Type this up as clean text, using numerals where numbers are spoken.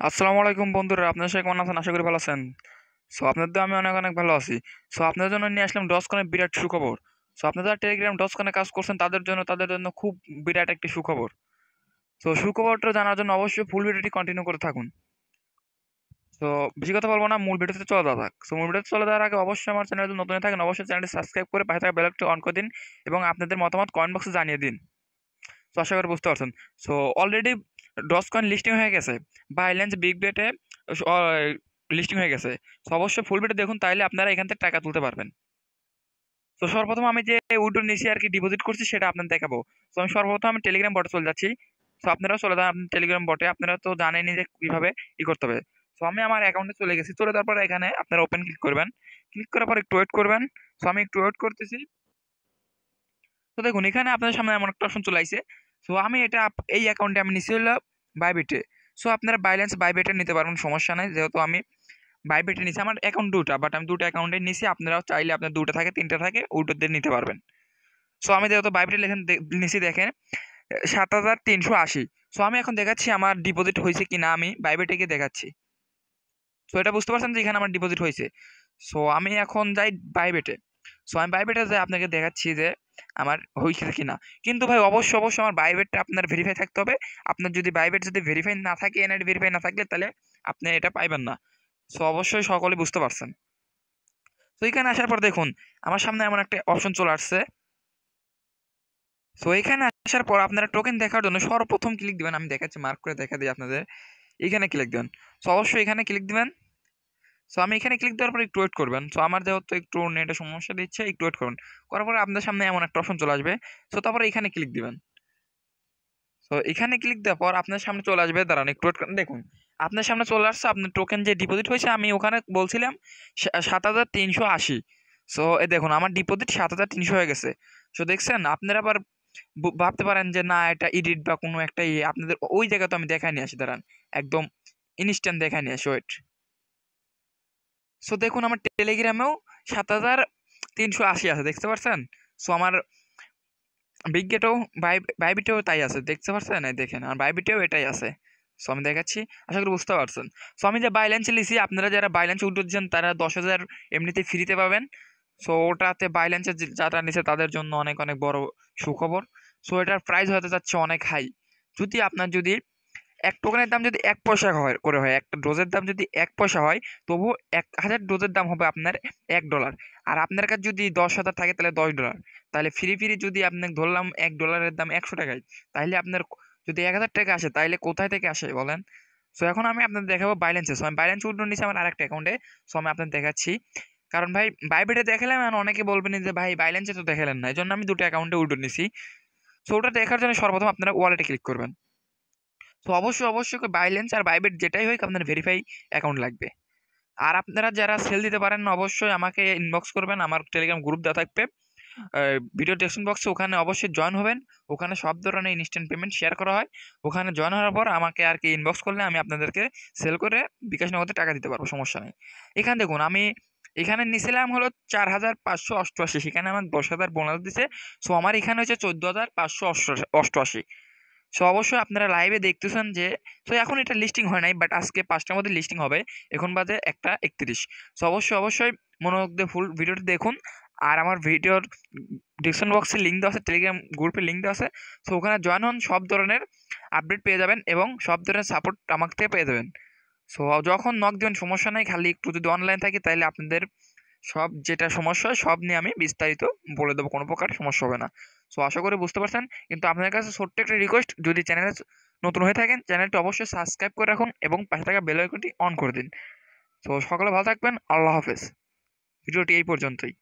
আসসালামু আলাইকুম বন্ধুরা, আপনার সাথে কেমন আছেন? আশা করি ভালো আছেন। আপনাদের আমি অনেক অনেক ভালো আছি। আপনাদের জন্য নিয়ে আসলাম ডজকনের বিরাট সুখবর। আপনারা যারা টেলিগ্রাম ডজকনে কাজ করছেন তাদের জন্য খুব বিরাট একটি সুখবর। সুখবরটা জানার জন্য অবশ্যই ফুল ভিডিওটি কন্টিনিউ করে থাকুন। তো বেশি কথা বলবো না, মূল ভিডিওতে চলে যাওয়া যাক। মূল ভিডিওতে চলে যাওয়ার আগে অবশ্যই আমার চ্যানেল যদি নতুন হয়ে থাকেন অবশ্যই চ্যানেলটি সাবস্ক্রাইব করে পাশে থাকা বেল আইকনটি অন করে দিন এবং আপনাদের মতামত কমেন্ট বক্সে জানিয়ে দিন। আশা করি বুঝতে পারছেন। অলরেডি ডজকয়েন লিস্টিং হয়ে গেছে, বাইন্যান্স বিগ বেটে লিস্টিং হয়ে গেছে। অবশ্যই ফুল ভিডিও দেখুন, তাইলে আপনারা এখান থেকে টাকা তুলতে পারবেন। সর্বপ্রথম আমি যে উইথড্র নিছি আর কি ডিপোজিট করছি সেটা আপনাদের দেখাবো। আমি সর্বপ্রথম আমি টেলিগ্রাম বটে চলে যাচ্ছি। আপনারাও চলে যান আপনার টেলিগ্রাম বটে, আপনারা তো জানেনই যে কিভাবে করতে হবে। আমি আমার অ্যাকাউন্টে চলে গেছি, চলে যাওয়ার পরে এখানে আপনারা ওপেন ক্লিক করবেন। ক্লিক করার পর একটু ওয়েট করবেন। আমি একটু ওয়েট করতেছি। দেখুন এখানে আপনার সামনে এমন একটা অপশন চলে আসছে। আমি এটা এই অ্যাকাউন্টে আমি নিছি হলো বাইবিটে। আপনারা বাইবিটে নিতে পারবেন, সমস্যা নাই। যেহেতু আমি বাইবিটে নিছি, আমার অ্যাকাউন্ট দুটা, বাট আমি দুটো অ্যাকাউন্টে নিছি। আপনারাও চাইলে আপনার দুটো থাকে তিনটা থাকে ওইটাতে নিতে পারবেন। আমি যেহেতু বাইবিটে নিছি, দেখেন ৭,৩৮০। আমি এখন দেখাচ্ছি আমার ডিপোজিট হয়েছে কিনা, আমি বাইবিটে গিয়ে দেখাচ্ছি। এটা বুঝতে পারছেন যে এখানে আমার ডিপোজিট হয়েছে। আমি এখন যাই বাইবিটে। আমি বাইবিটে যাই আপনাকে দেখাচ্ছি যে আমার হয়েছে কিনা। কিন্তু ভাই অবশ্যই আমার বাইবিটটা আপনার ভেরিফাই থাকতে হবে। আপনার যদি বাইবিট যদি ভেরিফাই না থাকে, এনআইডি ভেরিফাই না থাকলে তাহলে আপনি এটা পাইবেন না। অবশ্যই সকলে বুঝতে পারছেন। এখানে আসার পর দেখুন আমার সামনে এমন একটা অপশন চলে আসছে। এখানে আসার পর আপনারা টোকেন দেখার জন্য সর্বপ্রথম ক্লিক দিবেন। আমি দেখাচ্ছি, মার্ক করে দেখা দিই আপনাদের। এখানে ক্লিক দেবেন। অবশ্যই এখানে ক্লিক দিবেন। আমি এখানে ক্লিক দেওয়ার পর একটু ওয়েট করবেন। আমার যেহেতু একটু নেটে সমস্যা দিচ্ছে, একটু ওয়েট করুন। করার পরে আপনার সামনে এমন একটা অপশন চলে আসবে। তারপরে এখানে ক্লিক দিবেন। এখানে ক্লিক দেওয়ার পর আপনার সামনে চলে আসবে, দাঁড়ান একটু ওয়েট করেন। দেখুন আপনার সামনে চলে আসছে আপনার টোকেন যে ডিপোজিট হয়েছে। আমি ওখানে বলছিলাম ৭,৩৮০। এই দেখুন আমার ডিপোজিট ৭,৩০০ হয়ে গেছে। দেখছেন, আপনারা আবার ভাবতে পারেন যে না এটা এডিট বা কোনো একটা আপনাদের ওই জায়গা তো আমি দেখাই নিয়ে আসি, দাঁড়ান একদম ইনস্ট্যান্ট দেখাই নিয়ে আসি, ওয়েট। দেখুন আমার টেলিগ্রামেও ৭,৩৮০ আছে, দেখতে পাচ্ছেন। আমার বিগগেটেও বাইবিটেও তাই আছে, দেখতে পাচ্ছেন। দেখেন আমার বাইবিটেও এটাই আছে। আমি দেখাচ্ছি, আশা করি বুঝতে পারছেন। আমি যে বাইল্যান্সে লিছি, আপনারা যারা বাইল্যান্সে উঠছেন তারা ১০,০০০ এমনিতে ফ্রিতে পাবেন। ওটাতে বাইল্যান্সে যারা নিছে তাদের জন্য অনেক অনেক বড় সুখবর। এটার প্রাইস হতে যাচ্ছে অনেক হাই। যদি আপনার যদি এক টোকেনের দাম যদি ১ পয়সা করে হয়, একটা ডোজের দাম যদি ১ পয়সা হয়, তবু ১,০০০ ডোজের দাম হবে আপনার $১। আর আপনার কাছে যদি ১০,০০০ থাকে তাহলে $১০। তাহলে ফ্রি যদি আপনাকে ধরলাম $১ দাম ১০০ টাকায়, তাহলে আপনার যদি ১,০০০ টাকা আসে তাহলে কোথায় থেকে আসে বলেন। এখন আমি আপনাদের দেখাবো বাইল্যান্সে। আমি বাইল্যান্স উইথড্র নিচ্ছি আমার আরেকটা অ্যাকাউন্টে। আমি আপনাদের দেখাচ্ছি। কারণ ভাই বাইবিটে দেখালাম আর অনেকে বলবেন যে ভাই বাইল্যান্সে তো দেখালেন না, এই জন্য আমি দুটো অ্যাকাউন্টে উইথড্র নিছি। ওটা দেখার জন্য সর্বপ্রথম আপনারা ওয়ালেটে ক্লিক করবেন। অবশ্যই বাইল্যান্স আর বাইবিট যেটাই হোক আপনার ভেরিফাই অ্যাকাউন্ট লাগবে। আর আপনারা যারা সেল দিতে পারেন না অবশ্যই আমাকে ইনবক্স করবেন, আমার টেলিগ্রাম গ্রুপ দেওয়া থাকবে ভিডিও ডেসক্রিপশন বক্সে, ওখানে অবশ্যই জয়েন হবেন। ওখানে সব ধরনের ইনস্ট্যান্ট পেমেন্ট শেয়ার করা হয়। ওখানে জয়েন হওয়ার পর আমাকে আর কি ইনবক্স করলে আমি আপনাদেরকে সেল করে বিকাশ নগদে টাকা দিতে পারবো, সমস্যা নেই। এখানে দেখুন আমি এখানে নিছিলাম হলো ৪,৫৮৮, সেখানে আমার ১০,০০০ বোনাস দিছে। আমার এখানে হচ্ছে ১৪,৫৮৮। অবশ্যই আপনারা লাইভে দেখতেছেন যে এখন এটা লিস্টিং হয় নাই, বাট আজকে ৫টার মধ্যে লিস্টিং হবে। এখন বাজে ১টা ৩১। অবশ্যই মনোযোগ দিয়ে ফুল ভিডিওটি দেখুন। আর আমার ভিডিওর ডিসক্রিপশন বক্সে লিঙ্ক দেওয়া আছে, টেলিগ্রাম গ্রুপে লিঙ্ক দেওয়া আছে। ওখানে জয়েন হন, সব ধরনের আপডেট পেয়ে যাবেন এবং সব ধরনের সাপোর্ট আমার থেকে পেয়ে যাবেন। যখন নক দেবেন সমস্যা নাই, খালি একটু যদি অনলাইন থাকে তাহলে আপনাদের সব যেটা সমস্যা হয় সব নিয়ে আমি বিস্তারিত বলে দেবো, কোনো প্রকার সমস্যা হবে না। আশা করি বুঝতে পারছেন। কিন্তু আপনাদের কাছে ছোট্ট একটা রিকোয়েস্ট, যদি চ্যানেলে নতুন হয়ে থাকেন চ্যানেলটি অবশ্যই সাবস্ক্রাইব করে রাখুন এবং পাশে থাকা বেল আইকনটি অন করে দিন। সকলে ভালো থাকবেন, আল্লাহ হাফেজ। ভিডিওটি এই পর্যন্তই।